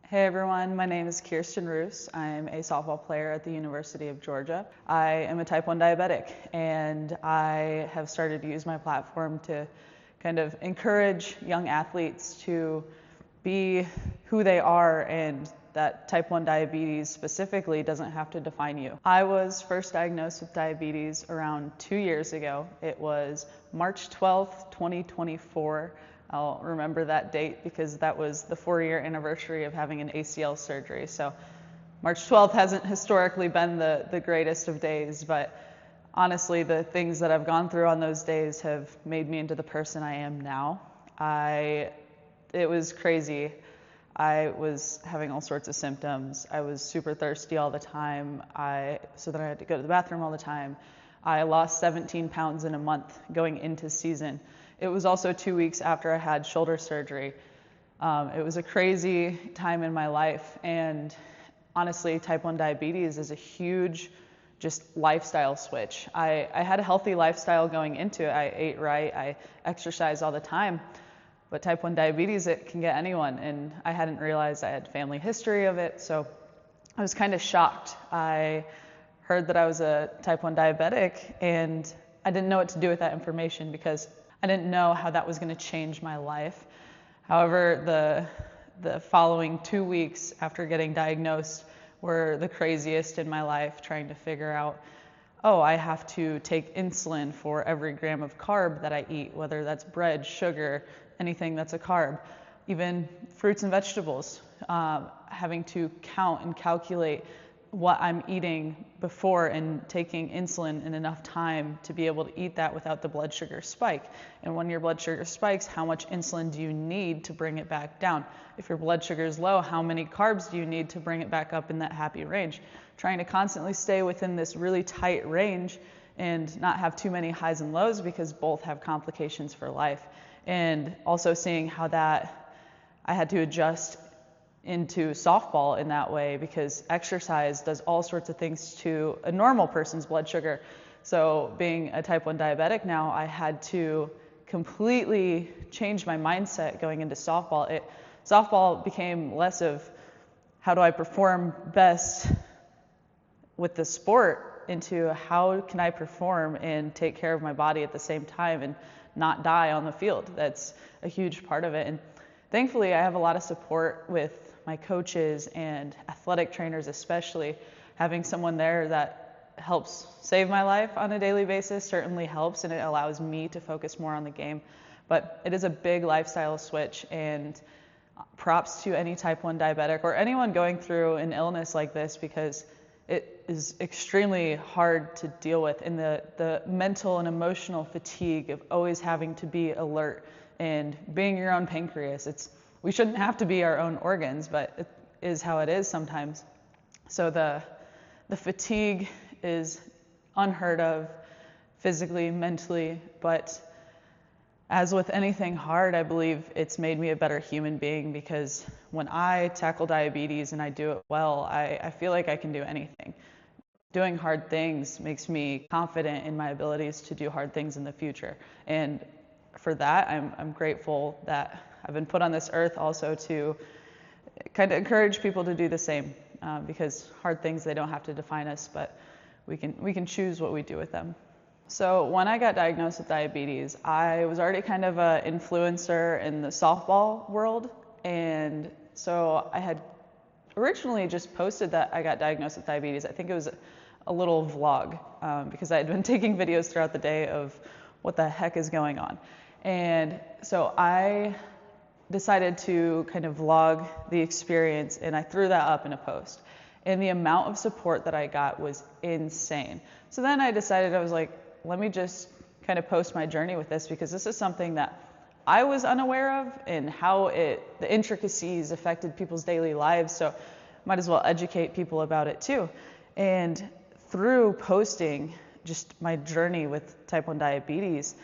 Hey everyone, my name is Keirstin Roose. I'm a softball player at the University of Georgia. I am a type 1 diabetic, and I have started to use my platform to kind of encourage young athletes to be who they are, and that type 1 diabetes specifically doesn't have to define you. I was first diagnosed with diabetes around 2 years ago. It was March 12th, 2024. I'll remember that date because that was the 4-year anniversary of having an ACL surgery. So March 12th hasn't historically been the greatest of days, but honestly, the things that I've gone through on those days have made me into the person I am now. It was crazy. I was having all sorts of symptoms. I was super thirsty all the time. So then I had to go to the bathroom all the time. I lost 17 pounds in a month going into season. It was also 2 weeks after I had shoulder surgery. It was a crazy time in my life, and honestly, type 1 diabetes is a huge just lifestyle switch. I had a healthy lifestyle going into it. I ate right, I exercised all the time, but type 1 diabetes, it can get anyone, and I hadn't realized I had family history of it, so I was kind of shocked. I heard that I was a type 1 diabetic, and I didn't know what to do with that information because I didn't know how that was going to change my life. However, the following 2 weeks after getting diagnosed were the craziest in my life, trying to figure out, I have to take insulin for every gram of carb that I eat, whether that's bread, sugar, anything that's a carb, even fruits and vegetables, having to count and calculate what I'm eating before and taking insulin in enough time to be able to eat that without the blood sugar spike. And when your blood sugar spikes, how much insulin do you need to bring it back down? If your blood sugar is low, how many carbs do you need to bring it back up in that happy range? Trying to constantly stay within this really tight range and not have too many highs and lows because both have complications for life. And also seeing how that I had to adjust into softball in that way because exercise does all sorts of things to a normal person's blood sugar. So being a type 1 diabetic now, I had to completely change my mindset going into softball. Softball became less of how do I perform best with the sport into how can I perform and take care of my body at the same time and not die on the field. That's a huge part of it. And thankfully, I have a lot of support with my coaches and athletic trainers, especially. Having someone there that helps save my life on a daily basis certainly helps, and it allows me to focus more on the game. But it is a big lifestyle switch, and props to any type 1 diabetic or anyone going through an illness like this because it is extremely hard to deal with, and the mental and emotional fatigue of always having to be alert and being your own pancreas. We shouldn't have to be our own organs, but it is how it is sometimes. So the fatigue is unheard of physically, mentally, but as with anything hard, I believe it's made me a better human being because when I tackle diabetes and I do it well, I feel like I can do anything. Doing hard things makes me confident in my abilities to do hard things in the future. And for that, I'm grateful that I've been put on this earth also to kind of encourage people to do the same because hard things, they don't have to define us, but we can choose what we do with them. So when I got diagnosed with diabetes, I was already kind of an influencer in the softball world. And so I had originally just posted that I got diagnosed with diabetes. I think it was a little vlog because I had been taking videos throughout the day of what the heck is going on. And so I decided to kind of vlog the experience, and I threw that up in a post. And the amount of support that I got was insane. So then I decided, I was like, let me just kind of post my journey with this because this is something that I was unaware of and how the intricacies affected people's daily lives. So might as well educate people about it too. And through posting just my journey with type 1 diabetes,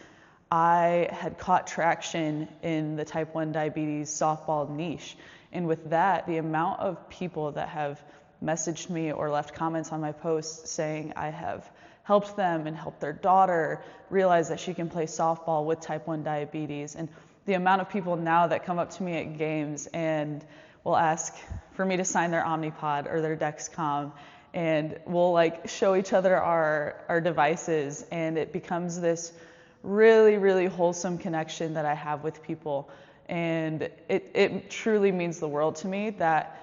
I had caught traction in the type 1 diabetes softball niche. And with that, the amount of people that have messaged me or left comments on my posts saying I have helped them and helped their daughter realize that she can play softball with type 1 diabetes. And the amount of people now that come up to me at games and will ask for me to sign their Omnipod or their Dexcom, and we'll like show each other our devices, and it becomes this really, really wholesome connection that I have with people. And it truly means the world to me that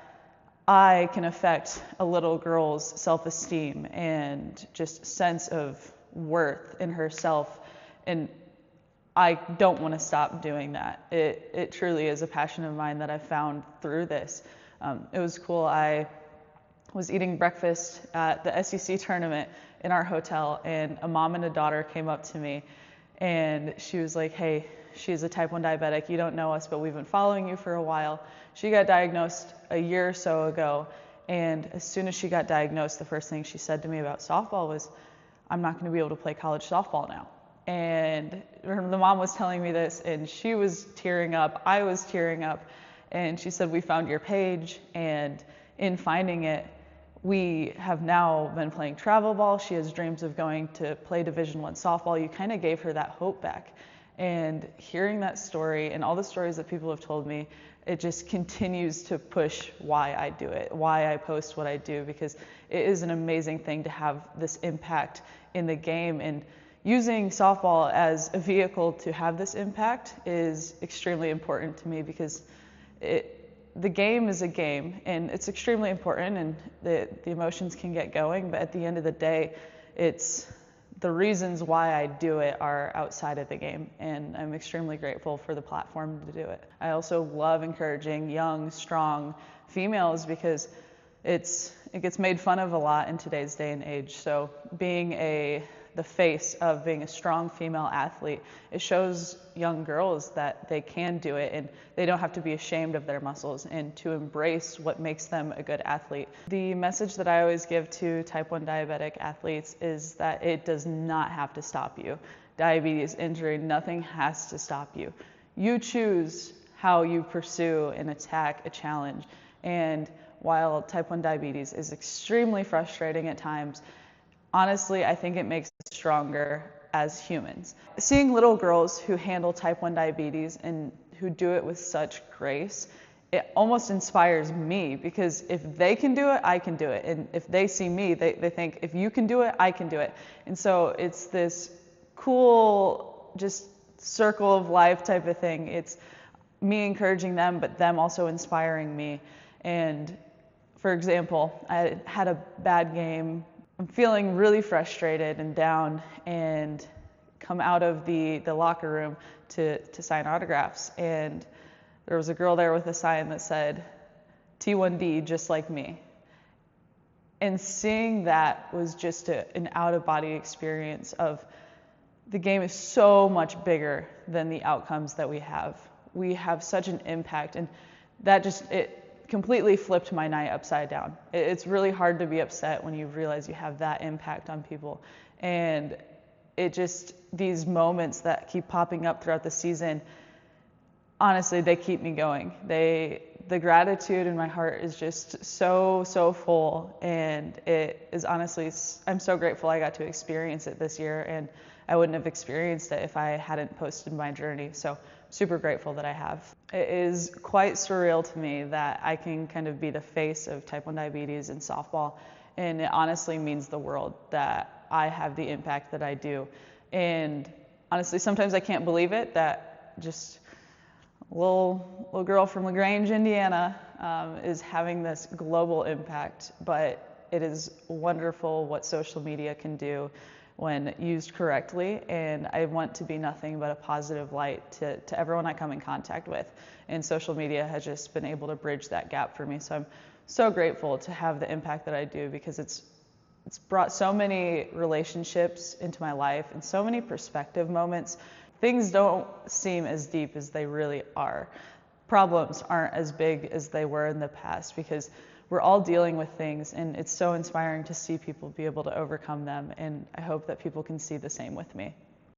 I can affect a little girl's self-esteem and just sense of worth in herself. And I don't want to stop doing that. It truly is a passion of mine that I found through this. It was cool. I was eating breakfast at the SEC tournament in our hotel, and a mom and a daughter came up to me, and she was like, hey, she's a type 1 diabetic. You don't know us, but we've been following you for a while. She got diagnosed a year or so ago, and as soon as she got diagnosed, the first thing she said to me about softball was, I'm not going to be able to play college softball now. And the mom was telling me this, and she was tearing up. I was tearing up. And she said, we found your page, and in finding it, we have now been playing travel ball. She has dreams of going to play Division I softball. You kind of gave her that hope back. And hearing that story and all the stories that people have told me, it just continues to push why I do it, why I post what I do, because it is an amazing thing to have this impact in the game. And using softball as a vehicle to have this impact is extremely important to me, because the game is a game, and it's extremely important, and the emotions can get going, but at the end of the day, it's the reasons why I do it are outside of the game, and I'm extremely grateful for the platform to do it. I also love encouraging young, strong females, because it gets made fun of a lot in today's day and age. So being the face of being a strong female athlete, it shows young girls that they can do it, and they don't have to be ashamed of their muscles, and to embrace what makes them a good athlete. The message that I always give to type 1 diabetic athletes is that it does not have to stop you. Diabetes, injury, nothing has to stop you. You choose how you pursue and attack a challenge. And while type 1 diabetes is extremely frustrating at times, honestly, I think it makes us stronger as humans. Seeing little girls who handle type 1 diabetes and who do it with such grace, it almost inspires me, because if they can do it, I can do it. And if they see me, they think, if you can do it, I can do it. And so it's this cool, just circle of life type of thing. It's me encouraging them, but them also inspiring me. And for example, I had a bad game. I'm feeling really frustrated and down, and come out of the locker room to sign autographs, and there was a girl there with a sign that said, T1D, just like me. And seeing that was just an out-of-body experience of the game is so much bigger than the outcomes that we have. We have such an impact, and that it completely flipped my night upside down. It's really hard to be upset when you realize you have that impact on people. And these moments that keep popping up throughout the season, honestly, they keep me going. The gratitude in my heart is just so, so full. And it is honestly, I'm so grateful I got to experience it this year, and I wouldn't have experienced it if I hadn't posted my journey. So super grateful that I have. It is quite surreal to me that I can kind of be the face of type 1 diabetes in softball, and it honestly means the world that I have the impact that I do. And honestly, sometimes I can't believe it, that just a little girl from LaGrange, Indiana, is having this global impact. But it is wonderful what social media can do when used correctly, and I want to be nothing but a positive light to everyone I come in contact with. And social media has just been able to bridge that gap for me. So I'm so grateful to have the impact that I do, because it's brought so many relationships into my life and so many perspective moments. Things don't seem as deep as they really are. Problems aren't as big as they were in the past, because we're all dealing with things, and it's so inspiring to see people be able to overcome them, and I hope that people can see the same with me.